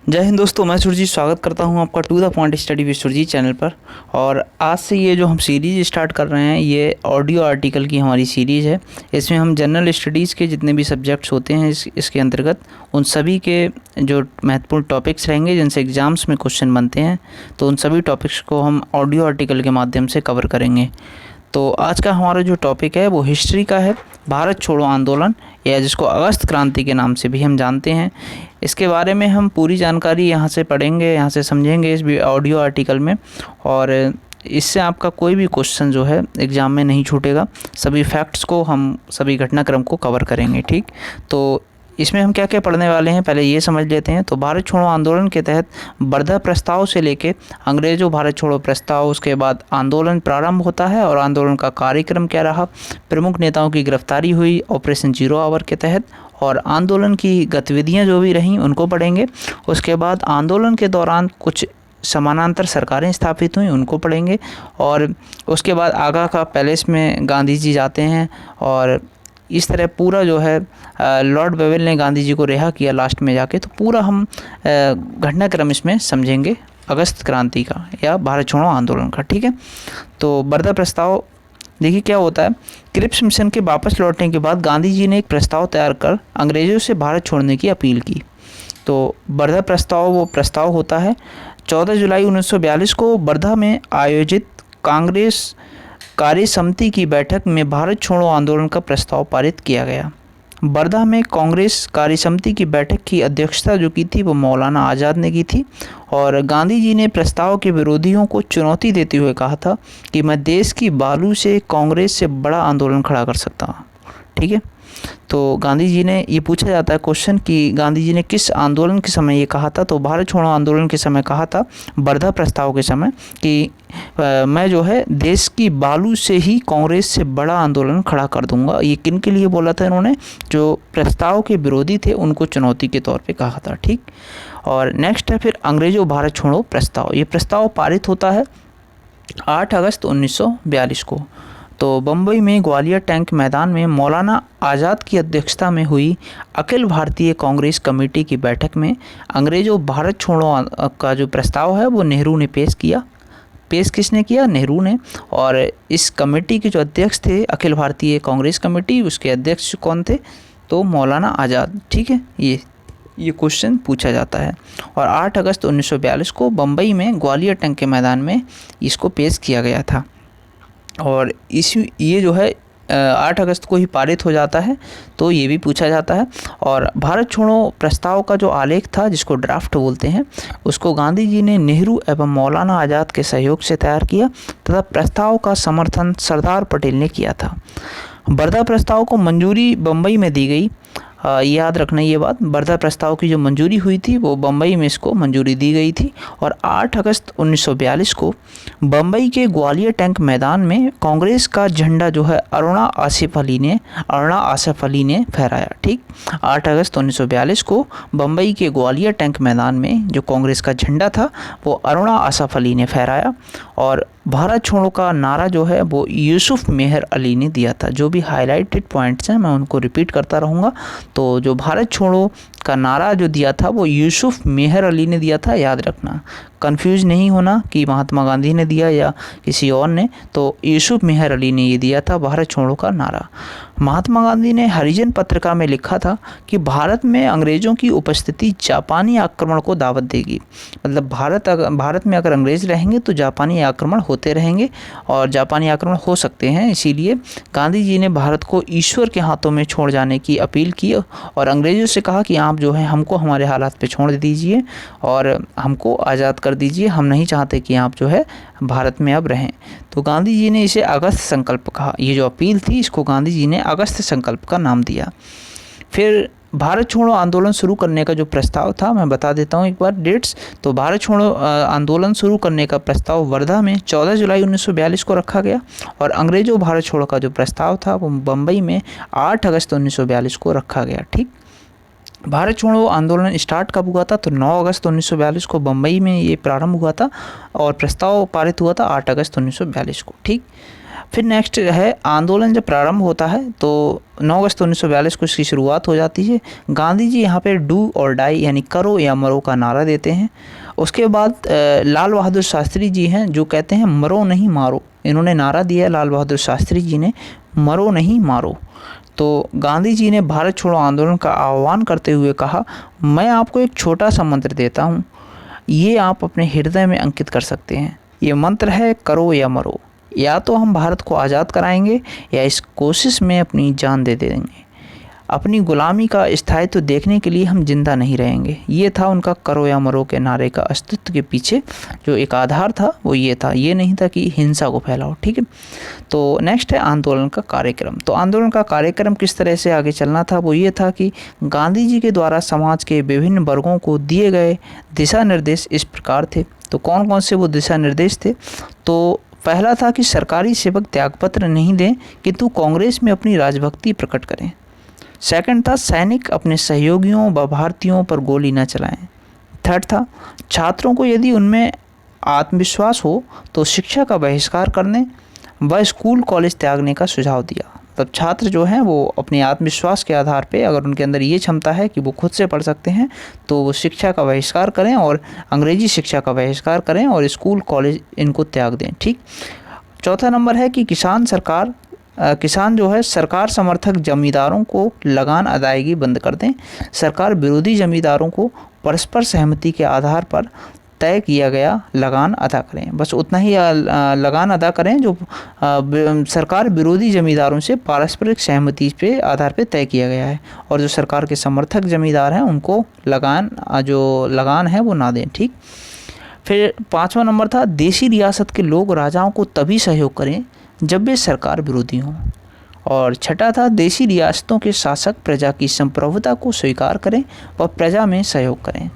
जय हिंद दोस्तों, मैं सुरजीत स्वागत करता हूं आपका to the point study with Surjit channel पर। और आज से ये जो हम सीरीज़ स्टार्ट कर रहे हैं ये ऑडियो आर्टिकल की हमारी सीरीज़ है। इसमें हम जनरल स्टडीज़ के जितने भी सब्जेक्ट्स होते हैं इसके अंतर्गत उन सभी के जो महत्वपूर्ण टॉपिक्स रहेंगे जिनसे एग्ज़ाम्स में क्वेश्चन बनते हैं, तो उन सभी टॉपिक्स को हम ऑडियो आर्टिकल के माध्यम से कवर करेंगे। तो आज का हमारा जो टॉपिक है वो हिस्ट्री का है, भारत छोड़ो आंदोलन, या जिसको अगस्त क्रांति के नाम से भी हम जानते हैं। इसके बारे में हम पूरी जानकारी यहाँ से पढ़ेंगे, यहाँ से समझेंगे इस ऑडियो आर्टिकल में, और इससे आपका कोई भी क्वेश्चन जो है एग्ज़ाम में नहीं छूटेगा। सभी फैक्ट्स को हम सभी घटनाक्रम को कवर करेंगे। ठीक, तो इसमें हम क्या क्या पढ़ने वाले हैं पहले ये समझ लेते हैं। तो भारत छोड़ो आंदोलन के तहत वर्धा प्रस्ताव से लेके अंग्रेज़ों भारत छोड़ो प्रस्ताव, उसके बाद आंदोलन प्रारंभ होता है और आंदोलन का कार्यक्रम क्या रहा, प्रमुख नेताओं की गिरफ्तारी हुई ऑपरेशन जीरो आवर के तहत, और आंदोलन की गतिविधियां जो भी रहीं उनको पढ़ेंगे। उसके बाद आंदोलन के दौरान कुछ समानांतर सरकारें स्थापित हुई उनको पढ़ेंगे, और उसके बाद आगरा का पैलेस में गांधी जी जाते हैं, और इस तरह पूरा जो है लॉर्ड वेवेल ने गांधी जी को रिहा किया लास्ट में जाके। तो पूरा हम घटनाक्रम इसमें समझेंगे अगस्त क्रांति का या भारत छोड़ो आंदोलन का। ठीक है, तो वर्धा प्रस्ताव देखिए क्या होता है। क्रिप्स मिशन के वापस लौटने के बाद गांधी जी ने एक प्रस्ताव तैयार कर अंग्रेज़ों से भारत छोड़ने की अपील की। तो वर्धा प्रस्ताव वो प्रस्ताव होता है 14 जुलाई 1942 को वर्धा में आयोजित कांग्रेस कार्य समिति की बैठक में भारत छोड़ो आंदोलन का प्रस्ताव पारित किया गया। वर्धा में कांग्रेस कार्य समिति की बैठक की अध्यक्षता जो की थी वो मौलाना आज़ाद ने की थी, और गांधी जी ने प्रस्ताव के विरोधियों को चुनौती देते हुए कहा था कि मैं देश की बालू से कांग्रेस से बड़ा आंदोलन खड़ा कर सकता हूँ। ठीक है, तो गांधी जी ने, ये पूछा जाता है क्वेश्चन कि गांधी जी ने किस आंदोलन के समय ये कहा था, तो भारत छोड़ो आंदोलन के समय कहा था, वर्धा प्रस्ताव के समय, कि मैं जो है देश की बालू से ही कांग्रेस से बड़ा आंदोलन खड़ा कर दूंगा। ये किन के लिए बोला था इन्होंने, जो प्रस्ताव के विरोधी थे उनको चुनौती के तौर पे कहा था। ठीक, और नेक्स्ट है फिर अंग्रेज़ों भारत छोड़ो प्रस्ताव। ये प्रस्ताव पारित होता है 8 अगस्त 1942 को। तो बम्बई में ग्वालियर टैंक मैदान में मौलाना आज़ाद की अध्यक्षता में हुई अखिल भारतीय कांग्रेस कमेटी की बैठक में अंग्रेज़ों भारत छोड़ो का जो प्रस्ताव है वो नेहरू ने पेश किया। पेश किसने किया? नेहरू ने। और इस कमेटी के जो अध्यक्ष थे, अखिल भारतीय कांग्रेस कमेटी, उसके अध्यक्ष कौन थे? तो मौलाना आज़ाद। ठीक है, ये क्वेश्चन पूछा जाता है। और 8 अगस्त 1942 को बम्बई में ग्वालियर टैंक के मैदान में इसको पेश किया गया था, और ये जो है 8 अगस्त को ही पारित हो जाता है। तो ये भी पूछा जाता है। और भारत छोड़ो प्रस्ताव का जो आलेख था, जिसको ड्राफ्ट बोलते हैं, उसको गांधी जी ने नेहरू एवं मौलाना आज़ाद के सहयोग से तैयार किया तथा प्रस्ताव का समर्थन सरदार पटेल ने किया था। वर्धा प्रस्ताव को मंजूरी बम्बई में दी गई। याद रखना ये बात, वर्धा प्रस्ताव की जो मंजूरी हुई थी वो बम्बई में इसको मंजूरी दी गई थी। और 8 अगस्त 1942 को बम्बई के ग्वालियर टैंक मैदान में कांग्रेस का झंडा जो है अरुणा आसिफ अली ने फहराया। ठीक, 8 अगस्त 1942 को बम्बई के ग्वालियर टैंक मैदान में जो कांग्रेस का झंडा था वो अरुणा आसिफ अली ने फहराया। और भारत छोड़ो का नारा जो है वो यूसुफ मेहर अली ने दिया था। जो भी हाईलाइटेड पॉइंट्स हैं मैं उनको रिपीट करता रहूँगा। तो जो भारत छोड़ो का नारा जो दिया था वो यूसुफ मेहर अली ने दिया था, याद रखना, कंफ्यूज नहीं होना कि महात्मा गांधी ने दिया या किसी और ने। तो यूसुफ मेहर अली ने ये दिया था भारत छोड़ो का नारा। महात्मा गांधी ने हरिजन पत्रिका में लिखा था कि भारत में अंग्रेज़ों की उपस्थिति जापानी आक्रमण को दावत देगी। मतलब भारत में अगर अंग्रेज़ रहेंगे तो जापानी आक्रमण होते रहेंगे और जापानी आक्रमण हो सकते हैं। इसीलिए गांधी जी ने भारत को ईश्वर के हाथों में छोड़ जाने की अपील की और अंग्रेज़ों से कहा कि आप जो है हमको हमारे हालात पे छोड़ दीजिए और हमको आज़ाद कर दीजिए, हम नहीं चाहते कि आप जो है भारत में अब रहें। तो गांधी जी ने इसे अगस्त संकल्प कहा। ये जो अपील थी इसको गांधी जी ने अगस्त संकल्प का नाम दिया। फिर भारत छोड़ो आंदोलन शुरू करने का जो प्रस्ताव था, मैं बता देता हूँ एक बार डेट्स। तो भारत छोड़ो आंदोलन शुरू करने का प्रस्ताव वर्धा में 14 जुलाई 1942 को रखा गया, और अंग्रेज़ों भारत छोड़ो का जो प्रस्ताव था वो बम्बई में 8 अगस्त 1942 को रखा गया। ठीक, भारत छोड़ो आंदोलन स्टार्ट कब हुआ था? तो 9 अगस्त 1942 को बम्बई में ये प्रारंभ हुआ था और प्रस्ताव पारित हुआ था 8 अगस्त 1942 को। ठीक, फिर नेक्स्ट है आंदोलन जब प्रारंभ होता है तो 9 अगस्त 1942 को इसकी शुरुआत हो जाती है। गांधी जी यहाँ पे डू और डाई यानी करो या मरो का नारा देते हैं। उसके बाद लाल बहादुर शास्त्री जी हैं जो कहते हैं मरो नहीं मारो। इन्होंने नारा दिया लाल बहादुर शास्त्री जी ने, मरो नहीं मारो। तो गांधी जी ने भारत छोड़ो आंदोलन का आह्वान करते हुए कहा, मैं आपको एक छोटा सा मंत्र देता हूँ, ये आप अपने हृदय में अंकित कर सकते हैं। ये मंत्र है करो या मरो। या तो हम भारत को आज़ाद कराएंगे या इस कोशिश में अपनी जान दे देंगे। अपनी गुलामी का स्थायित्व देखने के लिए हम जिंदा नहीं रहेंगे। ये था उनका करो या मरो के नारे का अस्तित्व के पीछे जो एक आधार था, वो ये था। ये नहीं था कि हिंसा को फैलाओ। ठीक है, तो नेक्स्ट है आंदोलन का कार्यक्रम। तो आंदोलन का कार्यक्रम किस तरह से आगे चलना था? वो ये था कि गांधी जी के द्वारा समाज के विभिन्न वर्गों को दिए गए दिशा निर्देश इस प्रकार थे। तो कौन कौन से वो दिशा निर्देश थे? तो पहला था कि सरकारी सेवक त्यागपत्र नहीं दें किंतु कांग्रेस में अपनी राजभक्ति प्रकट करें। सेकंड था सैनिक अपने सहयोगियों व भारतीयों पर गोली न चलाएं। थर्ड था छात्रों को यदि उनमें आत्मविश्वास हो तो शिक्षा का बहिष्कार करने व स्कूल कॉलेज त्यागने का सुझाव दिया। तब छात्र जो हैं वो अपने आत्मविश्वास के आधार पे, अगर उनके अंदर ये क्षमता है कि वो खुद से पढ़ सकते हैं, तो वो शिक्षा का बहिष्कार करें और अंग्रेजी शिक्षा का बहिष्कार करें और स्कूल कॉलेज इनको त्याग दें। ठीक, चौथा नंबर है कि किसान जो है सरकार समर्थक जमींदारों को लगान अदायगी बंद कर दें। सरकार विरोधी जमींदारों को परस्पर सहमति के आधार पर तय किया गया लगान अदा करें। बस उतना ही लगान अदा करें जो सरकार विरोधी जमींदारों से पारस्परिक सहमति पे आधार पे तय किया गया है, और जो सरकार के समर्थक जमींदार हैं उनको लगान है वो ना दें। ठीक, फिर पाँचवा नंबर था देशी रियासत के लोग राजाओं को तभी सहयोग करें जब वे सरकार विरोधी हों। और छठा था देशी रियासतों के शासक प्रजा की संप्रभुता को स्वीकार करें व प्रजा में सहयोग करें।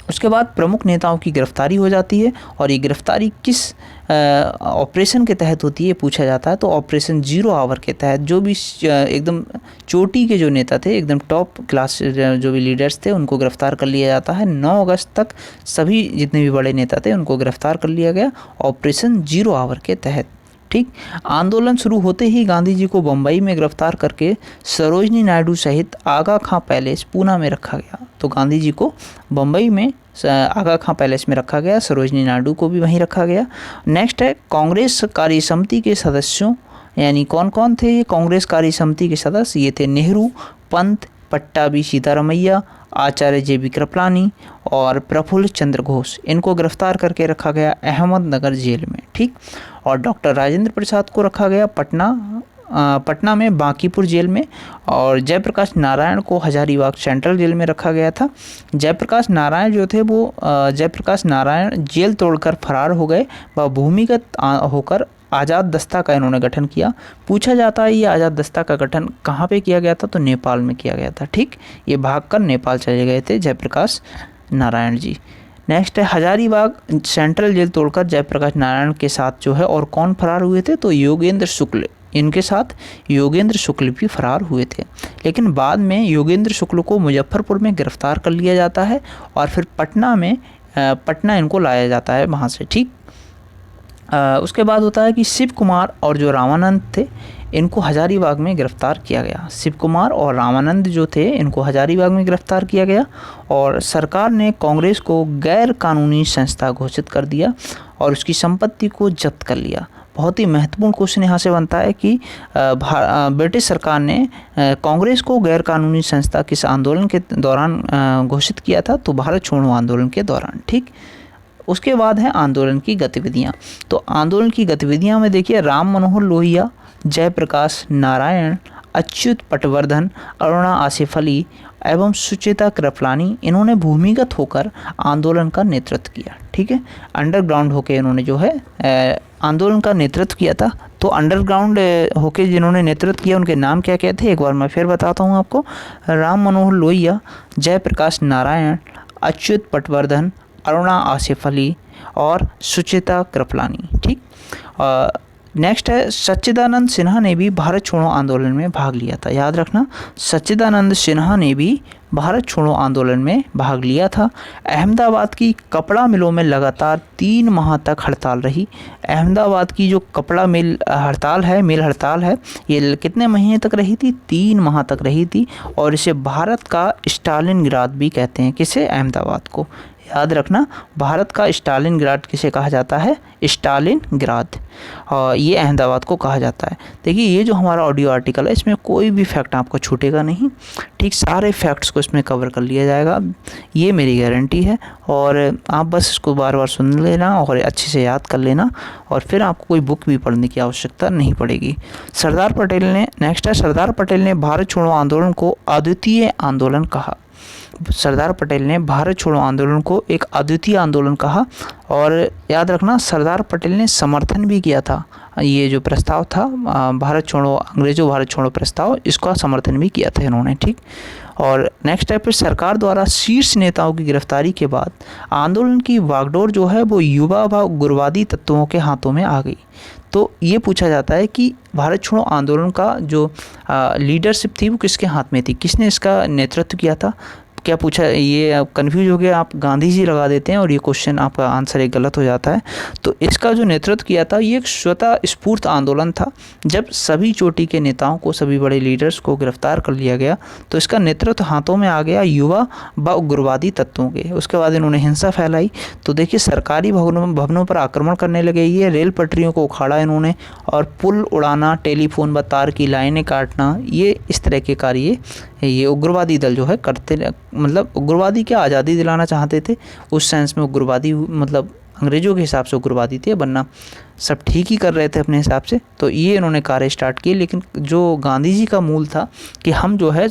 उसके बाद प्रमुख नेताओं की गिरफ्तारी हो जाती है, और ये गिरफ्तारी किस ऑपरेशन के तहत होती है पूछा जाता है। तो ऑपरेशन 0 आवर के तहत जो भी एकदम चोटी के जो नेता थे, एकदम टॉप क्लास जो भी लीडर्स थे, उनको गिरफ्तार कर लिया जाता है। 9 अगस्त तक सभी जितने भी बड़े नेता थे उनको गिरफ्तार कर लिया गया ऑपरेशन 0 आवर के तहत। ठीक, आंदोलन शुरू होते ही गांधी जी को बम्बई में गिरफ्तार करके सरोजनी नायडू सहित आगा खां पैलेस पूना में रखा गया। तो गांधी जी को बम्बई में आगा खां पैलेस में रखा गया, सरोजनी नायडू को भी वहीं रखा गया। नेक्स्ट है कांग्रेस कार्य समिति के सदस्यों, यानी कौन कौन थे ये कांग्रेस कार्य समिति के सदस्य? ये थे नेहरू, पंत, पट्टाभी सीतारामैया, आचार्य JB कृपलानी और प्रफुल्ल चंद्र घोष। इनको गिरफ्तार करके रखा गया अहमदनगर जेल में। ठीक, और डॉक्टर राजेंद्र प्रसाद को रखा गया पटना में बांकीपुर जेल में, और जयप्रकाश नारायण को हजारीबाग सेंट्रल जेल में रखा गया था। जयप्रकाश नारायण जो थे वो जयप्रकाश नारायण जेल तोड़कर फरार हो गए व भूमिगत होकर आज़ाद दस्ता का इन्होंने गठन किया। पूछा जाता है ये आज़ाद दस्ता का गठन कहाँ पे किया गया था? तो नेपाल में किया गया था। ठीक, ये भागकर नेपाल चले गए थे जयप्रकाश नारायण जी। नेक्स्ट है हजारीबाग सेंट्रल जेल तोड़कर जयप्रकाश नारायण के साथ जो है और कौन फरार हुए थे? तो योगेंद्र शुक्ल, इनके साथ योगेंद्र शुक्ल भी फरार हुए थे। लेकिन बाद में योगेंद्र शुक्ल को मुजफ्फरपुर में गिरफ्तार कर लिया जाता है और फिर पटना इनको लाया जाता है वहाँ से। ठीक, उसके बाद होता है कि शिव कुमार और जो रामानंद थे इनको हजारीबाग में गिरफ्तार किया गया। शिव कुमार और रामानंद जो थे इनको हजारीबाग में गिरफ्तार किया गया, और सरकार ने कांग्रेस को गैर कानूनी संस्था घोषित कर दिया और उसकी संपत्ति को जब्त कर लिया। बहुत ही महत्वपूर्ण क्वेश्चन यहाँ से बनता है कि ब्रिटिश सरकार ने कांग्रेस को गैर कानूनी संस्था किस आंदोलन के दौरान घोषित किया था? तो भारत छोड़ो आंदोलन के दौरान। ठीक, उसके बाद है आंदोलन की गतिविधियाँ। तो आंदोलन की गतिविधियाँ में देखिए राम मनोहर लोहिया, जयप्रकाश नारायण, अच्युत पटवर्धन, अरुणा आसिफ अली एवं सुचेता कृपलानी, इन्होंने भूमिगत होकर आंदोलन का नेतृत्व किया। ठीक है, अंडरग्राउंड होकर इन्होंने जो है आंदोलन का नेतृत्व किया था। तो अंडरग्राउंड होके जिन्होंने नेतृत्व किया उनके नाम क्या क्या थे एक बार मैं फिर बताता हूँ आपको। राम मनोहर लोहिया, जयप्रकाश नारायण, अच्युत पटवर्धन, अरुणा आसिफ अली और सुचेता कृपलानी। ठीक, नेक्स्ट है सच्चिदानंद सिन्हा ने भी भारत छोड़ो आंदोलन में भाग लिया था। याद रखना, सच्चिदानंद सिन्हा ने भी भारत छोड़ो आंदोलन में भाग लिया था। अहमदाबाद की कपड़ा मिलों में लगातार 3 माह तक हड़ताल रही। अहमदाबाद की जो कपड़ा मिल हड़ताल है, ये कितने महीने तक रही थी? 3 माह तक रही थी। और इसे भारत का स्टालिनग्राद भी कहते हैं। किसे? अहमदाबाद को। याद रखना, भारत का स्टालिनग्राड किसे कहा जाता है? स्टालिनग्राद। और ये अहमदाबाद को कहा जाता है। देखिए, ये जो हमारा ऑडियो आर्टिकल है, इसमें कोई भी फैक्ट आपको छूटेगा नहीं। ठीक, सारे फैक्ट्स को इसमें कवर कर लिया जाएगा, ये मेरी गारंटी है। और आप बस इसको बार बार सुन लेना और अच्छे से याद कर लेना, और फिर आपको कोई बुक भी पढ़ने की आवश्यकता नहीं पड़ेगी। सरदार पटेल ने, नेक्स्ट है, सरदार पटेल ने भारत छोड़ो आंदोलन को अद्वितीय आंदोलन कहा। सरदार पटेल ने भारत छोड़ो आंदोलन को एक अद्वितीय आंदोलन कहा। और याद रखना, सरदार पटेल ने समर्थन भी किया था। ये जो प्रस्ताव था भारत छोड़ो, अंग्रेज़ों भारत छोड़ो प्रस्ताव, इसका समर्थन भी किया था इन्होंने। ठीक, और नेक्स्ट है, फिर सरकार द्वारा शीर्ष नेताओं की गिरफ्तारी के बाद आंदोलन की बागडोर जो है वो युवा व उग्रवादी तत्वों के हाथों में आ गई। तो ये पूछा जाता है कि भारत छोड़ो आंदोलन का जो लीडरशिप थी वो किसके हाथ में थी, किसने इसका नेतृत्व किया था? क्या पूछा, ये कंफ्यूज हो गया, आप गांधी जी लगा देते हैं और ये क्वेश्चन आपका आंसर एक गलत हो जाता है। तो इसका जो नेतृत्व किया था, ये एक स्वतः स्फूर्त आंदोलन था। जब सभी चोटी के नेताओं को, सभी बड़े लीडर्स को गिरफ्तार कर लिया गया, तो इसका नेतृत्व हाथों में आ गया युवा व उग्रवादी तत्वों के। उसके बाद इन्होंने हिंसा फैलाई। तो देखिए, सरकारी भवनों पर आक्रमण करने लगे, ये रेल पटरियों को उखाड़ा इन्होंने, और पुल उड़ाना, टेलीफोन व तार की लाइनें काटना, ये इस तरह के कार्य ये उग्रवादी दल जो है करते, मतलब उग्रवादी क्या, आज़ादी दिलाना चाहते थे उस सेंस में। उग्रवादी मतलब अंग्रेज़ों के हिसाब से उग्रवादी थे, वरना सब ठीक ही कर रहे थे अपने हिसाब से। तो ये इन्होंने कार्य स्टार्ट किए। लेकिन जो गांधी जी का मूल था कि हम जो है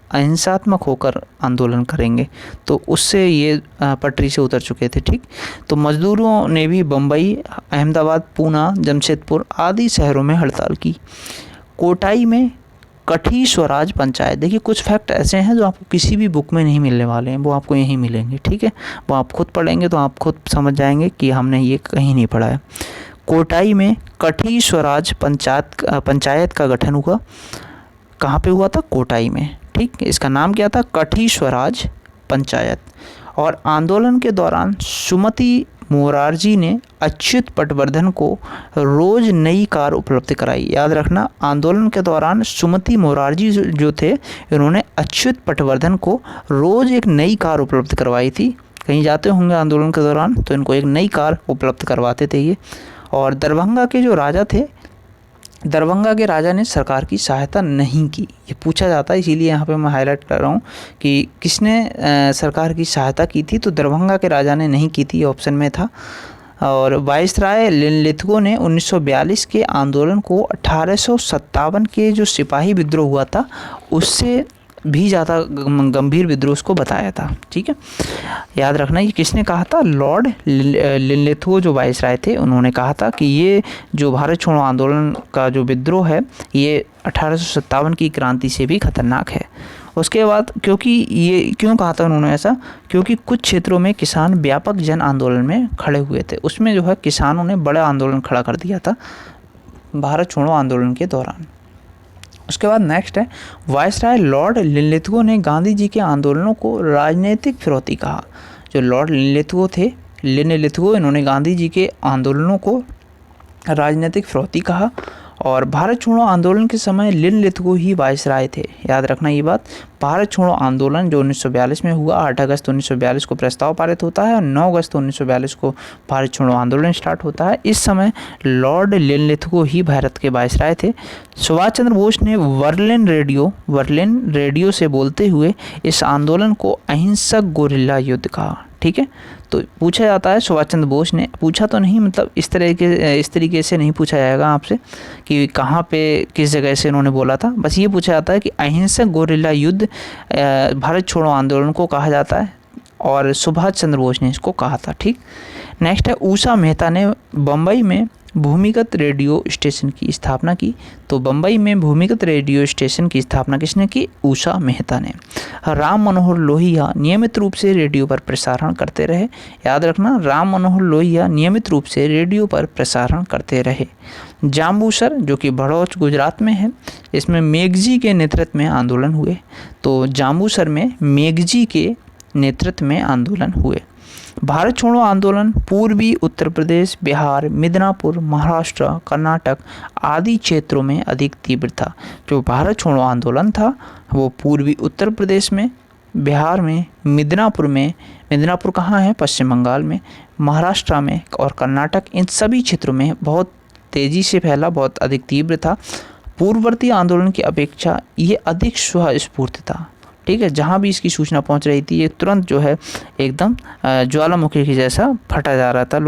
अहिंसात्मक होकर आंदोलन करेंगे, तो उससे ये पटरी से उतर चुके थे। ठीक, तो मज़दूरों ने भी बम्बई, अहमदाबाद, पूना, जमशेदपुर आदि शहरों में हड़ताल की। कोटाई में कठी स्वराज पंचायत, देखिए कुछ फैक्ट ऐसे हैं जो आपको किसी भी बुक में नहीं मिलने वाले हैं, वो आपको यहीं मिलेंगे। ठीक है, वो आप खुद पढ़ेंगे तो आप खुद समझ जाएंगे कि हमने ये कहीं नहीं पढ़ा है। कोटाई में कठी स्वराज पंचायत का गठन हुआ। कहाँ पे हुआ था? कोटाई में। ठीक, इसका नाम क्या था? कठी स्वराज पंचायत। और आंदोलन के दौरान सुमति मोरारजी ने अच्युत पटवर्धन को रोज़ नई कार उपलब्ध कराई। याद रखना, आंदोलन के दौरान सुमति मोरारजी जो थे, इन्होंने अच्युत पटवर्धन को रोज़ एक नई कार उपलब्ध करवाई थी। कहीं जाते होंगे आंदोलन के दौरान तो इनको एक नई कार उपलब्ध करवाते थे ये। और दरभंगा के जो राजा थे, दरभंगा के राजा ने सरकार की सहायता नहीं की, ये पूछा जाता है, इसीलिए यहाँ पे मैं हाईलाइट कर रहा हूँ कि किसने सरकार की सहायता की थी। तो दरभंगा के राजा ने नहीं की थी, ऑप्शन में था। और वाइसराय लिनलिथगो ने 1942 के आंदोलन को 1857 के जो सिपाही विद्रोह हुआ था उससे भी ज़्यादा गंभीर विद्रोह को बताया था। ठीक है, याद रखना, ये किसने कहा था? लॉर्ड लिनलिथगो जो वाइसराय थे, उन्होंने कहा था कि ये जो भारत छोड़ो आंदोलन का जो विद्रोह है, ये 1857 की क्रांति से भी खतरनाक है। उसके बाद, क्योंकि ये क्यों कहा था उन्होंने ऐसा? क्योंकि कुछ क्षेत्रों में किसान व्यापक जन आंदोलन में खड़े हुए थे, उसमें जो है किसानों ने बड़ा आंदोलन खड़ा कर दिया था भारत छोड़ो आंदोलन के दौरान। उसके बाद नेक्स्ट है, वाइसराय लॉर्ड लिनलिथगो ने गांधी जी के आंदोलनों को राजनीतिक फिरौती कहा। जो लॉर्ड लिनलिथगो, इन्होंने गांधी जी के आंदोलनों को राजनीतिक फिरौती कहा। और भारत छोड़ो आंदोलन के समय लिनलिथगो ही वाइसराय थे। याद रखना ये बात। भारत छोड़ो आंदोलन जो 1942 में हुआ, 8 अगस्त 1942 को प्रस्ताव पारित होता है और 9 अगस्त 1942 को भारत छोड़ो आंदोलन स्टार्ट होता है। इस समय लॉर्ड लिनलिथगो ही भारत के वाइसराय थे। सुभाष चंद्र बोस ने बर्लिन रेडियो से बोलते हुए इस आंदोलन को अहिंसक गोरिल्ला युद्ध कहा। ठीक है, तो पूछा जाता है सुभाष चंद्र बोस ने, पूछा तो नहीं, मतलब इस तरीके से नहीं पूछा जाएगा आपसे कि कहाँ पे किस जगह से इन्होंने बोला था। बस ये पूछा जाता है कि अहिंसक गोरिल्ला युद्ध भारत छोड़ो आंदोलन को कहा जाता है और सुभाष चंद्र बोस ने इसको कहा था। ठीक, नेक्स्ट है, ऊषा मेहता ने बम्बई में भूमिगत रेडियो स्टेशन की स्थापना की? तो बम्बई में भूमिगत रेडियो स्टेशन की स्थापना किसने की? उषा मेहता ने। राम मनोहर लोहिया नियमित रूप से रेडियो पर प्रसारण करते रहे। याद रखना, राम मनोहर लोहिया नियमित रूप से रेडियो पर प्रसारण करते रहे। जांबूसर जो कि भड़ौच गुजरात में है, इसमें मेघजी के नेतृत्व में आंदोलन हुए। तो जांबूसर में मेघजी के नेतृत्व में आंदोलन हुए। भारत छोड़ो आंदोलन पूर्वी उत्तर प्रदेश, बिहार, मिदनापुर, महाराष्ट्र, कर्नाटक आदि क्षेत्रों में अधिक तीव्र था। जो भारत छोड़ो आंदोलन था वो पूर्वी उत्तर प्रदेश में, बिहार में, मिदनापुर कहाँ है? पश्चिम बंगाल में, महाराष्ट्र में और कर्नाटक, इन सभी क्षेत्रों में बहुत तेज़ी से फैला, बहुत अधिक तीव्र था। पूर्ववर्ती आंदोलन की अपेक्षा ये अधिक स्वस्फूर्त था। ठीक है, जहाँ भी इसकी सूचना पहुँच रही थी ये तुरंत जो है एकदम ज्वालामुखी के जैसा फटा जा रहा था।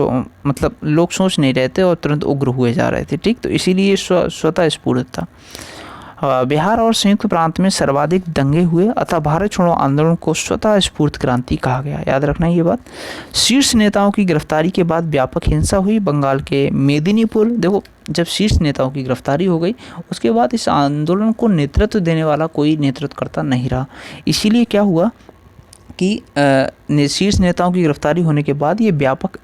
मतलब लोग सोच नहीं रहे थे और तुरंत उग्र हुए जा रहे थे। ठीक, तो इसीलिए स्वतः स्फूर्त था। बिहार और संयुक्त प्रांत में सर्वाधिक दंगे हुए, अतः भारत छोड़ो आंदोलन को स्वतः स्फूर्त क्रांति कहा गया। याद रखना ये बात। शीर्ष नेताओं की गिरफ्तारी के बाद व्यापक हिंसा हुई। बंगाल के मेदिनीपुर, देखो जब शीर्ष नेताओं की गिरफ्तारी हो गई उसके बाद इस आंदोलन को नेतृत्व देने वाला कोई नेतृत्वकर्ता नहीं रहा। इसीलिए क्या हुआ कि शीर्ष नेताओं की गिरफ्तारी होने के बाद ये व्यापक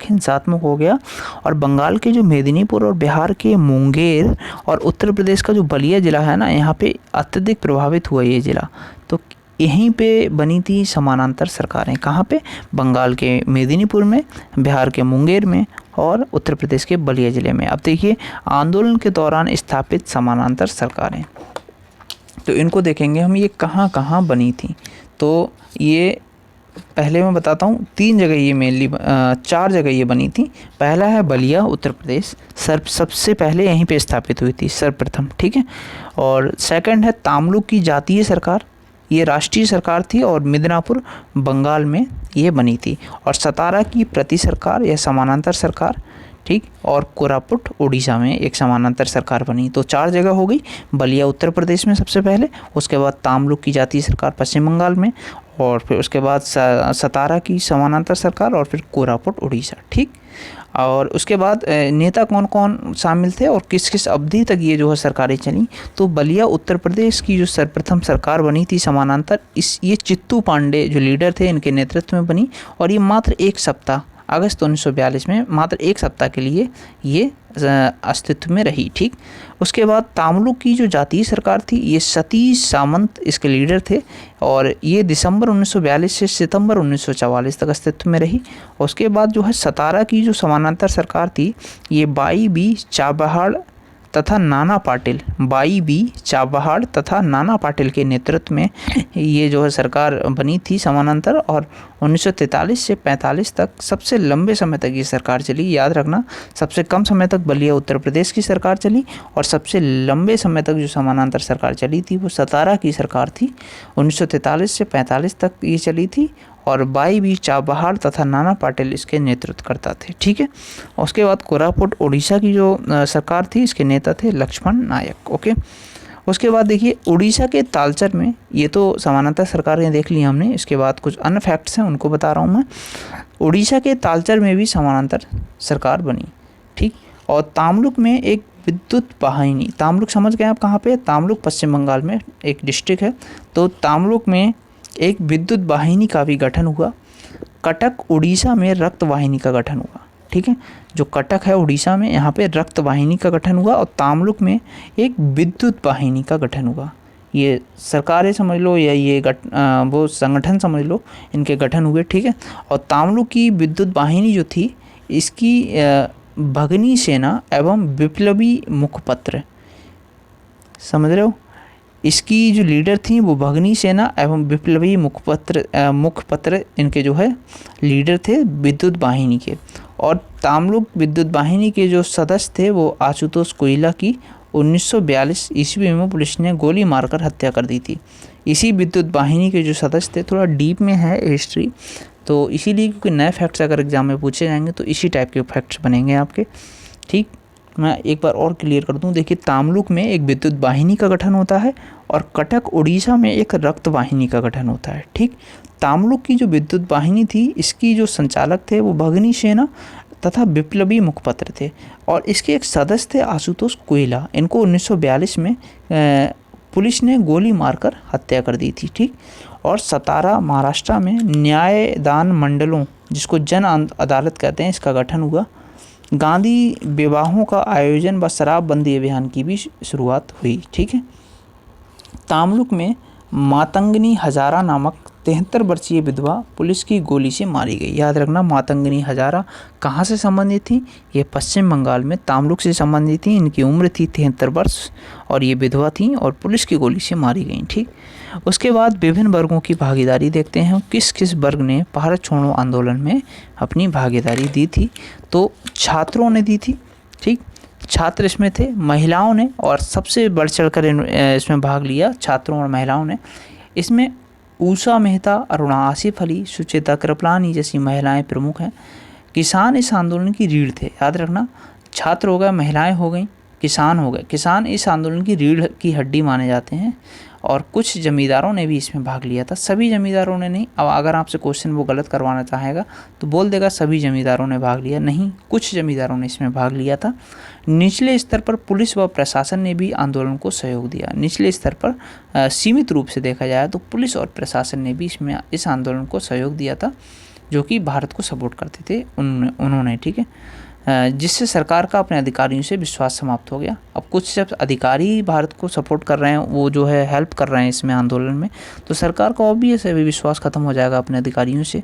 हिंसात्मक हो गया। और बंगाल के जो मेदिनीपुर और बिहार के मुंगेर और उत्तर प्रदेश का जो बलिया ज़िला है ना, यहाँ पे अत्यधिक प्रभावित हुआ ये ज़िला। तो यहीं पे बनी थी समानांतर सरकारें। कहाँ पे? बंगाल के मेदिनीपुर में, बिहार के मुंगेर में और उत्तर प्रदेश के बलिया ज़िले में। अब देखिए आंदोलन के दौरान स्थापित समानांतर सरकारें, तो इनको देखेंगे हम, ये कहाँ कहाँ बनी थी। तो ये पहले मैं बताता हूँ, 3 जगह ये मेनली 4 जगह ये बनी थी। पहला है बलिया उत्तर प्रदेश, सबसे पहले यहीं पे स्थापित हुई थी सर्वप्रथम। ठीक है, और सेकंड है तामलुक की जातीय सरकार, ये राष्ट्रीय सरकार थी और मिदनापुर बंगाल में ये बनी थी। और सतारा की प्रति सरकार या समानांतर सरकार, ठीक, और कोरापुट उड़ीसा में एक समानांतर सरकार बनी। तो 4 जगह हो गई। बलिया उत्तर प्रदेश में सबसे पहले, उसके बाद तामलुक की जातीय सरकार पश्चिम बंगाल में, और फिर उसके बाद सतारा की समानांतर सरकार और फिर कोरापुट उड़ीसा। ठीक, और उसके बाद नेता कौन कौन शामिल थे और किस किस अवधि तक ये जो है सरकारें चली। तो बलिया उत्तर प्रदेश की जो सर्वप्रथम सरकार बनी थी समानांतर, ये चित्तू पांडे जो लीडर थे इनके नेतृत्व में बनी। और ये मात्र 1 सप्ताह, अगस्त 1942 में मात्र 1 सप्ताह के लिए ये अस्तित्व में रही। ठीक, उसके बाद तामलुक की जो जातीय सरकार थी, ये सतीश सामंत इसके लीडर थे और ये दिसंबर 1942 से सितंबर 1944 तक अस्तित्व में रही। उसके बाद जो है सतारा की जो समानांतर सरकार थी, ये बाई बी चाबहार तथा नाना पाटिल के नेतृत्व में ये जो है सरकार बनी थी समानांतर। और 1943 से 45 तक सबसे लंबे समय तक ये सरकार चली। याद रखना, सबसे कम समय तक बलिया उत्तर प्रदेश की सरकार चली और सबसे लंबे समय तक जो समानांतर सरकार चली थी वो सतारा की सरकार थी। 1943 से 45 तक ये चली थी और बाई बी चाबहार तथा नाना पाटिल इसके नेतृत्व करता थे। ठीक है, उसके बाद कोरापुट उड़ीसा की जो सरकार थी, इसके नेता थे लक्ष्मण नायक। ओके, उसके बाद देखिए उड़ीसा के तालचर में, ये तो समानांतर सरकारें देख ली हमने, इसके बाद कुछ अन्य फैक्ट्स हैं उनको बता रहा हूँ मैं। उड़ीसा के तालचर में भी समानांतर सरकार बनी। ठीक, और तामलुक में एक विद्युत वाहिनी, तामलुक समझ गए आप कहाँ पे? तामलुक पश्चिम बंगाल में एक डिस्ट्रिक्ट है। तो तामलुक में एक विद्युत वाहिनी का भी गठन हुआ। कटक उड़ीसा में रक्त वाहिनी का गठन हुआ। ठीक है, जो कटक है उड़ीसा में, यहाँ पे रक्त वाहिनी का गठन हुआ और तामलुक में एक विद्युत वाहिनी का गठन हुआ। ये सरकारें समझ लो या ये वो संगठन समझ लो, इनके गठन हुए। ठीक है, और तामलुक की विद्युत वाहिनी जो थी, इसकी भगनी सेना एवं विप्लवी मुखपत्र, समझ रहे हो, इसकी जो लीडर थी वो भगनी सेना एवं विप्लवी मुखपत्र इनके जो है लीडर थे विद्युत वाहिनी के। और तामलुक विद्युत वाहिनी के जो सदस्य थे वो आशुतोष कोइला की 1942 ईस्वी में पुलिस ने गोली मारकर हत्या कर दी थी। इसी विद्युत वाहिनी के जो सदस्य थे, थोड़ा डीप में है हिस्ट्री, तो इसीलिए क्योंकि नए फैक्ट्स अगर एग्जाम में पूछे जाएंगे तो इसी टाइप के फैक्ट्स बनेंगे आपके। ठीक, मैं एक बार और क्लियर कर दूं। देखिए तामलुक में एक विद्युत वाहिनी का गठन होता है और कटक उड़ीसा में एक रक्त वाहिनी का गठन होता है। ठीक, तामलुक की जो विद्युत वाहिनी थी, इसकी जो संचालक थे वो भगनी सेना तथा विप्लवी मुखपत्र थे। और इसके एक सदस्य थे आशुतोष कोयला। इनको 1942 में पुलिस ने गोली मारकर हत्या कर दी थी, ठीक। और सतारा महाराष्ट्र में न्यायदान मंडलों, जिसको जन अदालत कहते हैं, इसका गठन हुआ। गांधी विवाहों का आयोजन व शराबबंदी अभियान की भी शुरुआत हुई, ठीक है। तामलुक में मातंगनी हजारा नामक 73 वर्षीय विधवा पुलिस की गोली से मारी गई। याद रखना, मातंगनी हजारा कहाँ से संबंधित थी? ये पश्चिम बंगाल में तामलुक से संबंधित थी। इनकी उम्र थी 73 वर्ष और ये विधवा थी और पुलिस की गोली से मारी गई, ठीक। उसके बाद विभिन्न वर्गों की भागीदारी देखते हैं, किस किस वर्ग ने भारत छोड़ो आंदोलन में अपनी भागीदारी दी थी। तो छात्रों ने दी थी, ठीक। छात्र इसमें थे, महिलाओं ने, और सबसे बढ़ चढ़कर इसमें भाग लिया छात्रों और महिलाओं ने। इसमें उषा मेहता, अरुणा आसिफ अली, सुचेता कृपलानी जैसी महिलाएं प्रमुख हैं। किसान इस आंदोलन की रीढ़ थे। याद रखना, छात्र हो गए, महिलाएं हो गई, किसान हो गए। किसान इस आंदोलन की रीढ़ की हड्डी माने जाते हैं। और कुछ जमींदारों ने भी इसमें भाग लिया था। सभी जमींदारों ने नहीं। अब अगर आपसे क्वेश्चन वो गलत करवाना चाहेगा तो बोल देगा सभी जमींदारों ने भाग लिया, नहीं, कुछ जमींदारों ने इसमें भाग लिया था। निचले स्तर पर पुलिस व प्रशासन ने भी आंदोलन को सहयोग दिया। निचले स्तर पर सीमित रूप से देखा जाए तो पुलिस और प्रशासन ने भी इस आंदोलन को सहयोग दिया था, जो कि भारत को सपोर्ट करते थे उन्होंने, ठीक है। जिससे सरकार का अपने अधिकारियों से विश्वास समाप्त हो गया। अब कुछ जब अधिकारी भारत को सपोर्ट कर रहे हैं, वो जो है हेल्प कर रहे हैं इसमें आंदोलन में, तो सरकार का ऑब्वियस है विश्वास खत्म हो जाएगा अपने अधिकारियों से।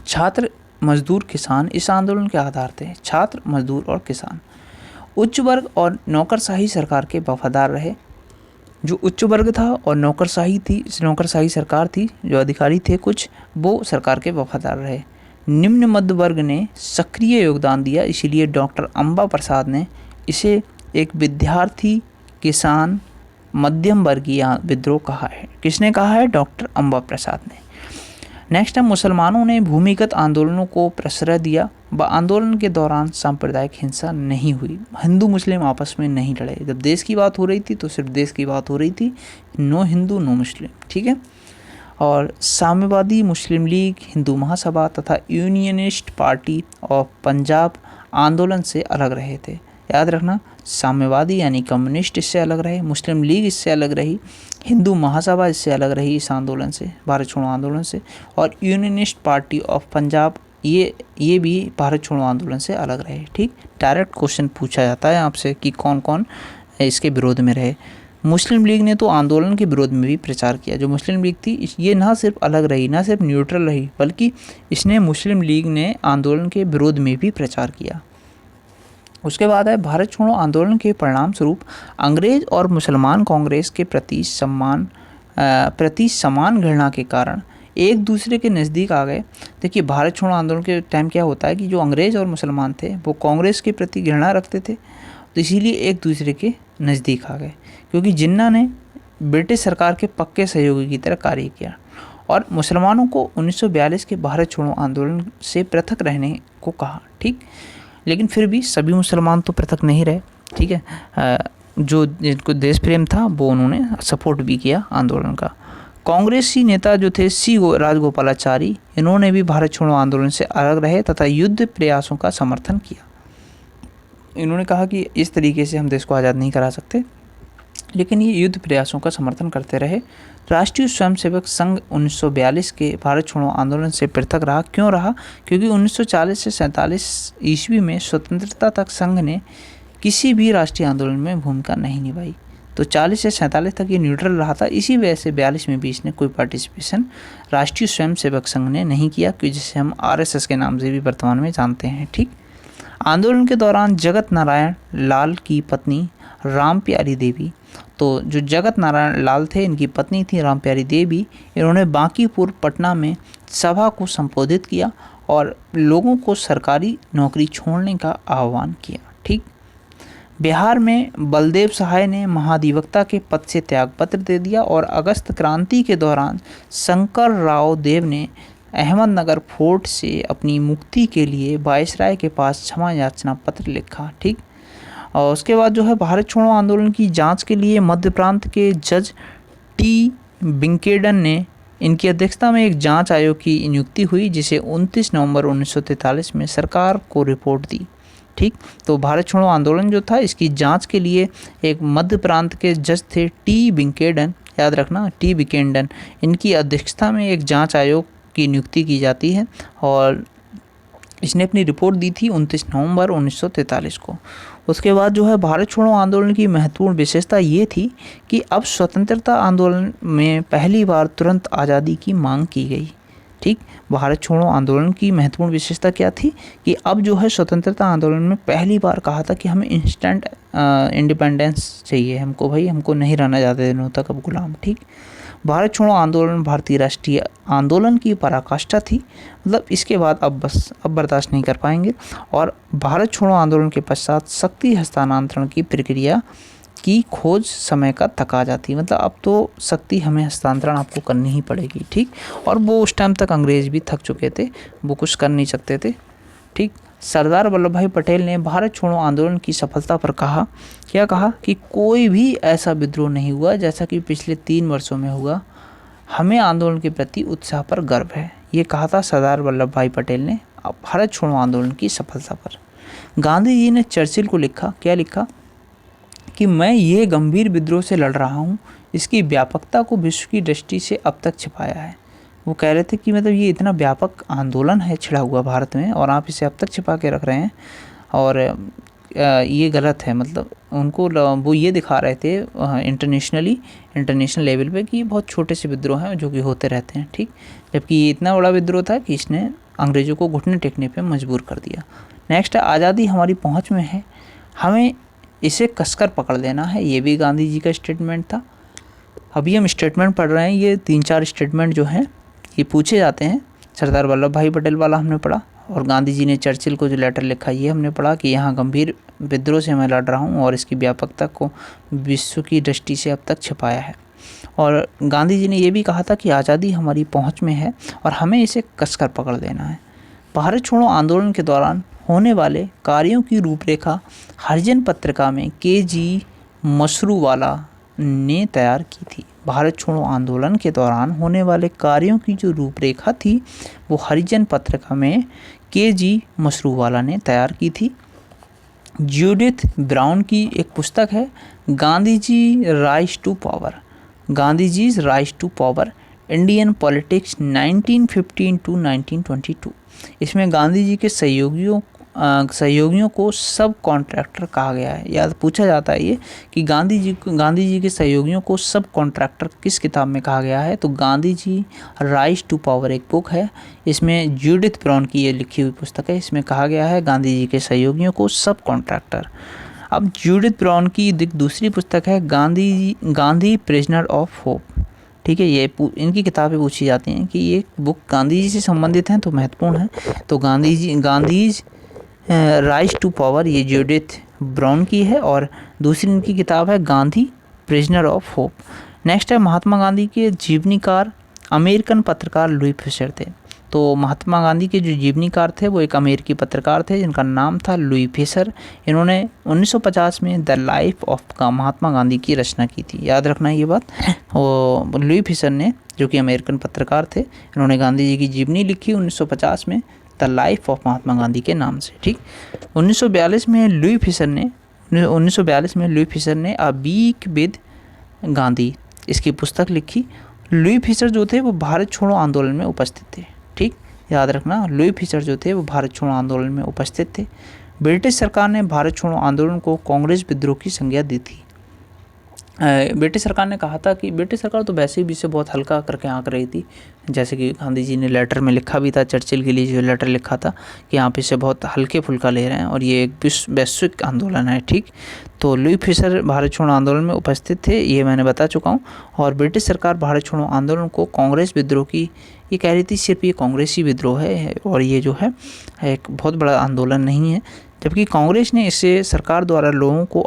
छात्र, मजदूर, किसान इस आंदोलन के आधार थे। छात्र, मजदूर और किसान। उच्च वर्ग और नौकरशाही सरकार के वफादार रहे। जो उच्च वर्ग था और नौकरशाही सरकार थी, जो अधिकारी थे कुछ, वो सरकार के वफादार रहे। निम्न मध्य वर्ग ने सक्रिय योगदान दिया, इसीलिए डॉक्टर अंबा प्रसाद ने इसे एक विद्यार्थी, किसान, मध्यम वर्गीय विद्रोह कहा है। किसने कहा है? डॉक्टर अंबा प्रसाद ने। नेक्स्ट है, मुसलमानों ने भूमिगत आंदोलनों को प्रश्रय दिया व आंदोलन के दौरान सांप्रदायिक हिंसा नहीं हुई। हिंदू मुस्लिम आपस में नहीं लड़े। जब देश की बात हो रही थी तो सिर्फ देश की बात हो रही थी, नो हिंदू नो मुस्लिम, ठीक है। और साम्यवादी मुस्लिम लीग, हिंदू महासभा तथा यूनियनिस्ट पार्टी ऑफ पंजाब आंदोलन से अलग रहे थे। याद रखना, साम्यवादी यानी कम्युनिस्ट इससे अलग रहे, मुस्लिम लीग इससे अलग रही, हिंदू महासभा इससे अलग रही इस आंदोलन से, भारत छोड़ो आंदोलन से, और यूनियनिस्ट पार्टी ऑफ पंजाब ये भी भारत छोड़ो आंदोलन से अलग रहे, ठीक। डायरेक्ट क्वेश्चन पूछा जाता है आपसे कि कौन कौन इसके विरोध में रहे। मुस्लिम लीग ने तो आंदोलन के विरोध में भी प्रचार किया। जो मुस्लिम लीग थी ये ना सिर्फ अलग रही, ना सिर्फ न्यूट्रल रही, बल्कि इसने मुस्लिम लीग ने आंदोलन के विरोध में भी प्रचार किया। उसके बाद है, भारत छोड़ो आंदोलन के परिणाम स्वरूप अंग्रेज और मुसलमान कांग्रेस के प्रति समान घृणा के कारण एक दूसरे के नज़दीक आ गए। देखिए, भारत छोड़ो आंदोलन के टाइम क्या होता है कि जो अंग्रेज और मुसलमान थे वो कांग्रेस के प्रति घृणा रखते थे, तो इसीलिए एक दूसरे के नज़दीक आ गए, क्योंकि जिन्ना ने ब्रिटिश सरकार के पक्के सहयोगी की तरह कार्य किया और मुसलमानों को 1942 के भारत छोड़ो आंदोलन से पृथक रहने को कहा, ठीक। लेकिन फिर भी सभी मुसलमान तो पृथक नहीं रहे, ठीक है। जो जिनको देश प्रेम था वो उन्होंने सपोर्ट भी किया आंदोलन का। कांग्रेसी नेता जो थे राजगोपालाचारी, इन्होंने भी भारत छोड़ो आंदोलन से अलग रहे तथा युद्ध प्रयासों का समर्थन किया। इन्होंने कहा कि इस तरीके से हम देश को आज़ाद नहीं करा सकते, लेकिन ये युद्ध प्रयासों का समर्थन करते रहे। राष्ट्रीय स्वयंसेवक संघ 1942 के भारत छोड़ो आंदोलन से पृथक रहा। क्यों रहा? क्योंकि 1940 से 47 ईस्वी में स्वतंत्रता तक संघ ने किसी भी राष्ट्रीय आंदोलन में भूमिका नहीं निभाई, तो 40 से 47 तक ये न्यूट्रल रहा था। इसी वजह से 42 में भी इसने कोई पार्टिसिपेशन राष्ट्रीय स्वयंसेवक संघ ने नहीं किया, क्योंकि जिसे हम RSS के नाम से भी वर्तमान में जानते हैं, ठीक। आंदोलन के दौरान जगत नारायण लाल की पत्नी राम प्यारी देवी, तो जो जगत नारायण लाल थे इनकी पत्नी थी राम प्यारी देवी, इन्होंने बांकीपुर पटना में सभा को संबोधित किया और लोगों को सरकारी नौकरी छोड़ने का आह्वान किया, ठीक। बिहार में बलदेव सहाय ने महाधिवक्ता के पद से त्यागपत्र दे दिया और अगस्त क्रांति के दौरान शंकर राव देव ने अहमदनगर फोर्ट से अपनी मुक्ति के लिए वायसराय के पास क्षमा याचना पत्र लिखा, ठीक। और उसके बाद जो है भारत छोड़ो आंदोलन की जांच के लिए मध्य प्रांत के जज T. बिंकेडन ने इनकी अध्यक्षता में एक जांच आयोग की नियुक्ति हुई, जिसे 29 नवंबर 1943 में सरकार को रिपोर्ट दी। ठीक, तो भारत छोड़ो आंदोलन जो था, इसकी जांच के लिए एक मध्य प्रांत के जज थे टी बिकेंडन, याद रखना टी बिकेंडन, इनकी अध्यक्षता में एक जांच आयोग की नियुक्ति की जाती है और इसने अपनी रिपोर्ट दी थी 29 नवंबर 1943 को। उसके बाद जो है भारत छोड़ो आंदोलन की महत्वपूर्ण विशेषता ये थी कि अब स्वतंत्रता आंदोलन में पहली बार तुरंत आज़ादी की मांग की गई। ठीक, भारत छोड़ो आंदोलन की महत्वपूर्ण विशेषता क्या थी कि अब जो है स्वतंत्रता आंदोलन में पहली बार कहा था कि हमें इंस्टेंट इंडिपेंडेंस चाहिए हमको, भाई हमको नहीं रहना ज़्यादा दिनों तक अब गुलाम। ठीक, भारत छोड़ो आंदोलन भारतीय राष्ट्रीय आंदोलन की पराकाष्ठा थी, मतलब इसके बाद अब बर्दाश्त नहीं कर पाएंगे। और भारत छोड़ो आंदोलन के पश्चात शक्ति हस्तांतरण की प्रक्रिया की खोज समय का थका जाती, मतलब अब तो शक्ति हमें हस्तांतरण आपको करनी ही पड़ेगी। ठीक, और वो उस टाइम तक अंग्रेज भी थक चुके थे, वो कुछ कर नहीं सकते थे। ठीक, सरदार वल्लभ भाई पटेल ने भारत छोड़ो आंदोलन की सफलता पर कहा, क्या कहा कि कोई भी ऐसा विद्रोह नहीं हुआ जैसा कि पिछले 3 वर्षों में हुआ, हमें आंदोलन के प्रति उत्साह पर गर्व है। ये कहा था सरदार वल्लभ भाई पटेल ने भारत छोड़ो आंदोलन की सफलता पर। गांधी जी ने चर्चिल को लिखा, क्या लिखा कि मैं ये गंभीर विद्रोह से लड़ रहा हूँ, इसकी व्यापकता को विश्व की दृष्टि से अब तक छिपाया है। वो कह रहे थे कि मतलब ये इतना व्यापक आंदोलन है छिड़ा हुआ भारत में और आप इसे अब तक छिपा के रख रहे हैं और ये गलत है। मतलब उनको वो ये दिखा रहे थे इंटरनेशनल लेवल पे कि बहुत छोटे से विद्रोह हैं जो कि होते रहते हैं। ठीक, जबकि ये इतना बड़ा विद्रोह था कि इसने अंग्रेज़ों को घुटने टेकने पे मजबूर कर दिया। नेक्स्ट, आज़ादी हमारी पहुंच में है, हमें इसे कसकर पकड़ लेना है, ये भी गांधी जी का स्टेटमेंट था। अभी हम स्टेटमेंट पढ़ रहे हैं, ये 3-4 स्टेटमेंट जो हैं ये पूछे जाते हैं। सरदार वल्लभ भाई पटेल वाला हमने पढ़ा और गांधी जी ने चर्चिल को जो लेटर लिखा ये हमने पढ़ा कि यहाँ गंभीर विद्रोह से मैं लड़ रहा हूँ और इसकी व्यापकता को विश्व की दृष्टि से अब तक छिपाया है। और गांधी जी ने ये भी कहा था कि आज़ादी हमारी पहुँच में है और हमें इसे कसकर पकड़ लेना है। भारत छोड़ो आंदोलन के दौरान होने वाले कार्यों की रूपरेखा हरिजन पत्रिका में के.जी. मसरूवाला ने तैयार की थी। भारत छोड़ो आंदोलन के दौरान होने वाले कार्यों की जो रूपरेखा थी वो हरिजन पत्रिका में के.जी. मसरूवाला ने तैयार की थी। जूडिथ ब्राउन की एक पुस्तक है Gandhi ji rise to power, Gandhi ji rise to power, Indian politics 1915 to 1922। इसमें गांधी जी के सहयोगियों को सब कॉन्ट्रैक्टर कहा गया है। याद पूछा जाता है ये कि गांधी जी के सहयोगियों को सब कॉन्ट्रैक्टर किस किताब में कहा गया है, तो Gandhi ji rise to power एक बुक है, इसमें जूडिथ ब्राउन की ये लिखी हुई पुस्तक है, इसमें कहा गया है गांधी जी के सहयोगियों को सब कॉन्ट्रैक्टर। अब जूडिथ ब्राउन की दूसरी पुस्तक है गांधी प्रिजनर ऑफ होप। ठीक है, ये इनकी किताबें पूछी जाती हैं कि ये बुक गांधी जी से संबंधित हैं तो महत्वपूर्ण है। तो गांधी राइज टू पावर ये जूडिथ ब्राउन की है और दूसरी इनकी किताब है Gandhi prisoner of hope. Next है महात्मा गांधी के जीवनीकार अमेरिकन पत्रकार लुई फिशर थे। तो महात्मा गांधी के जो जीवनीकार थे वो एक अमेरिकी पत्रकार थे जिनका नाम था लुई फिशर। इन्होंने 1950 में the life of Mahatma Gandhi की रचना की थी। याद रखना ये बात, वो लुई फिशर ने जो कि अमेरिकन पत्रकार थे, इन्होंने गांधी जी की जीवनी लिखी 1950 में the life of Mahatma Gandhi के नाम से। ठीक, 1942 में लुई फिशर ने अ वीक विद गांधी इसकी पुस्तक लिखी। लुई फिशर जो थे वो भारत छोड़ो आंदोलन में उपस्थित थे। ठीक, याद रखना लुई फिशर जो थे वो भारत छोड़ो आंदोलन में उपस्थित थे। ब्रिटिश सरकार ने भारत छोड़ो आंदोलन को कांग्रेस विद्रोह की संज्ञा दी थी। ब्रिटिश सरकार ने कहा था कि ब्रिटिश सरकार तो वैसे भी इसे बहुत हल्का करके आंक रही थी, जैसे कि गांधी जी ने लेटर में लिखा भी था, चर्चिल के लिए जो लेटर लिखा था कि आप इसे बहुत हल्के फुल्का ले रहे हैं और ये एक वैश्विक आंदोलन है। ठीक, तो लुई फिशर भारत छोड़ो आंदोलन में उपस्थित थे, ये मैंने बता चुका हूँ। और ब्रिटिश सरकार भारत छोड़ो आंदोलन को कांग्रेस विद्रोह की ये कह रही थी, सिर्फ ये कांग्रेसी विद्रोह है और ये जो है एक बहुत बड़ा आंदोलन नहीं है, जबकि कांग्रेस ने इसे सरकार द्वारा लोगों को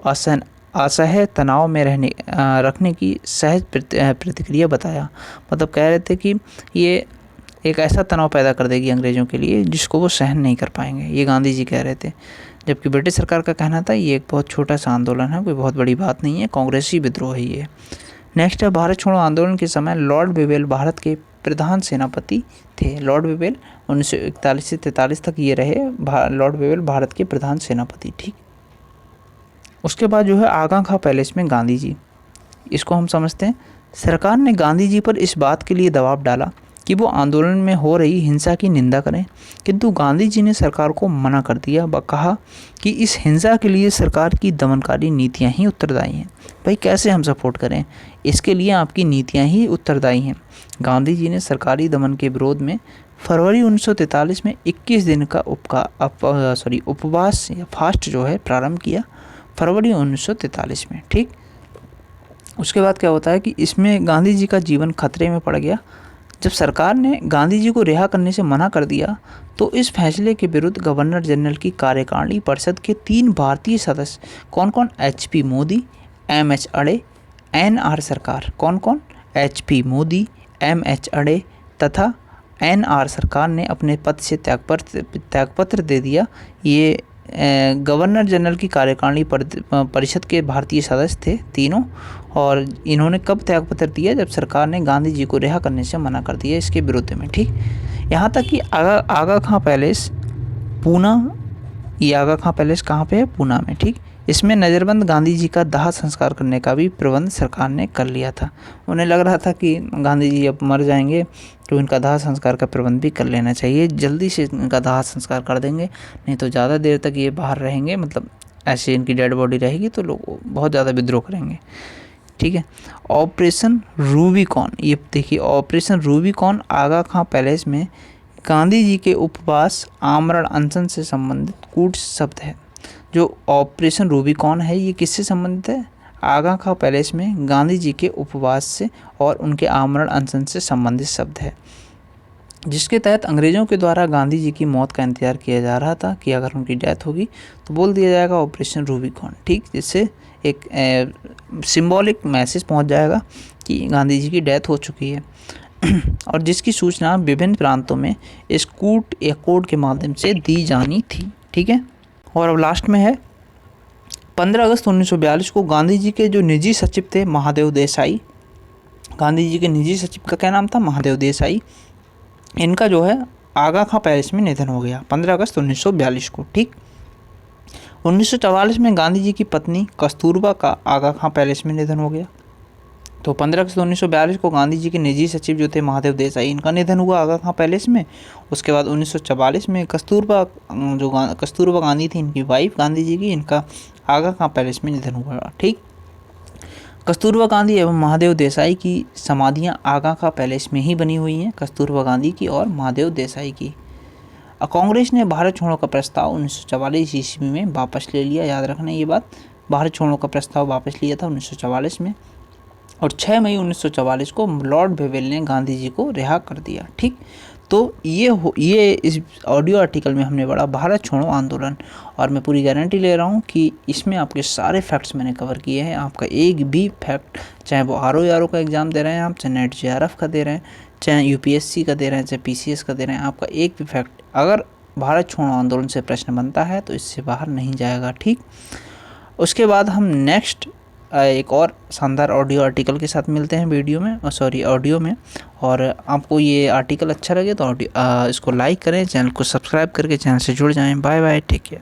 असह्य तनाव में रखने की सहज प्रतिक्रिया बताया। मतलब कह रहे थे कि ये एक ऐसा तनाव पैदा कर देगी अंग्रेज़ों के लिए जिसको वो सहन नहीं कर पाएंगे, ये गांधी जी कह रहे थे। जबकि ब्रिटिश सरकार का कहना था ये एक बहुत छोटा सा आंदोलन है, कोई बहुत बड़ी बात नहीं है, कांग्रेसी विद्रोह है ये। नेक्स्ट है भारत छोड़ो आंदोलन के समय लॉर्ड वेवेल भारत के प्रधान सेनापति थे। लॉर्ड वेवेल 1941 से 43 तक ये रहे लॉर्ड वेवेल भारत के प्रधान सेनापति। ठीक, उसके बाद जो है आगा खां पैलेस में गांधी जी, इसको हम समझते हैं। सरकार ने गांधी जी पर इस बात के लिए दबाव डाला कि वो आंदोलन में हो रही हिंसा की निंदा करें, किंतु गांधी जी ने सरकार को मना कर दिया व कहा कि इस हिंसा के लिए सरकार की दमनकारी नीतियां ही उत्तरदायी हैं। भाई कैसे हम सपोर्ट करें, इसके लिए आपकी नीतियां ही उत्तरदायी हैं। गांधी जी ने सरकारी दमन के विरोध में फरवरी 1943 में 21 दिन का उपवास या फास्ट जो है प्रारंभ किया, फरवरी 1943 में। ठीक, उसके बाद क्या होता है कि इसमें गांधी जी का जीवन खतरे में पड़ गया। जब सरकार ने गांधी जी को रिहा करने से मना कर दिया तो इस फैसले के विरुद्ध गवर्नर जनरल की कार्यकारिणी परिषद के 3 भारतीय सदस्य, कौन कौन, HP मोदी, MH अडे, NR सरकार, कौन कौन, HP मोदी, MH अडे तथा NR सरकार ने अपने पद से त्यागपत्र दे दिया। ये गवर्नर जनरल की कार्यकारिणी परिषद के भारतीय सदस्य थे तीनों, और इन्होंने कब त्यागपत्र दिया, जब सरकार ने गांधी जी को रिहा करने से मना कर दिया इसके विरुद्ध में। ठीक, यहाँ तक कि आगा खां पैलेस पूना, ये आगा खां पैलेस कहाँ पे है, पूना में। ठीक, इसमें नज़रबंद गांधी जी का दाह संस्कार करने का भी प्रबंध सरकार ने कर लिया था। उन्हें लग रहा था कि गांधी जी अब मर जाएंगे तो इनका दाह संस्कार का प्रबंध भी कर लेना चाहिए, जल्दी से इनका दाह संस्कार कर देंगे, नहीं तो ज़्यादा देर तक ये बाहर रहेंगे, मतलब ऐसे इनकी डेड बॉडी रहेगी तो लोग बहुत ज़्यादा विद्रोह करेंगे। ठीक है, ऑपरेशन रूबिकॉन, ये देखिए ऑपरेशन रूबिकॉन आगा खां पैलेस में गांधी जी के उपवास आमरण अनशन से संबंधित कूट शब्द है। जो ऑपरेशन रूबिकॉन है ये किससे संबंधित है, आगा खां पैलेस में गांधी जी के उपवास से और उनके आमरण अनशन से संबंधित शब्द है, जिसके तहत अंग्रेज़ों के द्वारा गांधी जी की मौत का इंतजार किया जा रहा था कि अगर उनकी डेथ होगी तो बोल दिया जाएगा ऑपरेशन रूबिकॉन। ठीक, जिससे एक सिंबॉलिक मैसेज पहुंच जाएगा कि गांधी जी की डेथ हो चुकी है और जिसकी सूचना विभिन्न प्रांतों में इस कूट या कोड के माध्यम से दी जानी थी। ठीक है, और अब लास्ट में है 15 अगस्त 1942 को गांधी जी के जो निजी सचिव थे महादेव देसाई, गांधी जी के निजी सचिव का क्या नाम था, महादेव देसाई, इनका जो है आगा खां पैलेस में निधन हो गया 15 अगस्त 1942 को। ठीक, 1944 में गांधी जी की पत्नी कस्तूरबा का आगा खां पैलेस में निधन हो गया। तो 15 अगस्त 1942 को गांधी जी के निजी सचिव जो थे महादेव देसाई, इनका निधन हुआ आगा खां पैलेस में। उसके बाद 1944 में कस्तूरबा गांधी थी, इनकी वाइफ गांधी जी की, इनका आगा खां पैलेस में निधन हुआ। ठीक, कस्तूरबा गांधी एवं महादेव देसाई की समाधियां आगा खां पैलेस में ही बनी हुई हैं, कस्तूरबा गांधी की और महादेव देसाई की। कांग्रेस ने भारत छोड़ो का प्रस्ताव 1944 ईस्वी में वापस ले लिया, याद रखना ये बात, भारत छोड़ो का प्रस्ताव वापस लिया था 1944 में, और 6 मई 1944 को लॉर्ड वेवेल ने गांधी जी को रिहा कर दिया। ठीक, तो ये इस ऑडियो आर्टिकल में हमने पढ़ा भारत छोड़ो आंदोलन, और मैं पूरी गारंटी ले रहा हूँ कि इसमें आपके सारे फैक्ट्स मैंने कवर किए हैं। आपका एक भी फैक्ट, चाहे वो RO का एग्ज़ाम दे रहे हैं आप, चाहे नेट JRF का दे रहे हैं, चाहे UPSC का दे रहे हैं, चाहे PCS का दे रहे हैं, आपका एक भी फैक्ट अगर भारत छोड़ो आंदोलन से प्रश्न बनता है तो इससे बाहर नहीं जाएगा। ठीक, उसके बाद हम नेक्स्ट एक और शानदार ऑडियो आर्टिकल के साथ मिलते हैं ऑडियो में। और आपको ये आर्टिकल अच्छा लगे तो इसको लाइक करें, चैनल को सब्सक्राइब करके चैनल से जुड़ जाएं। Bye bye, take care.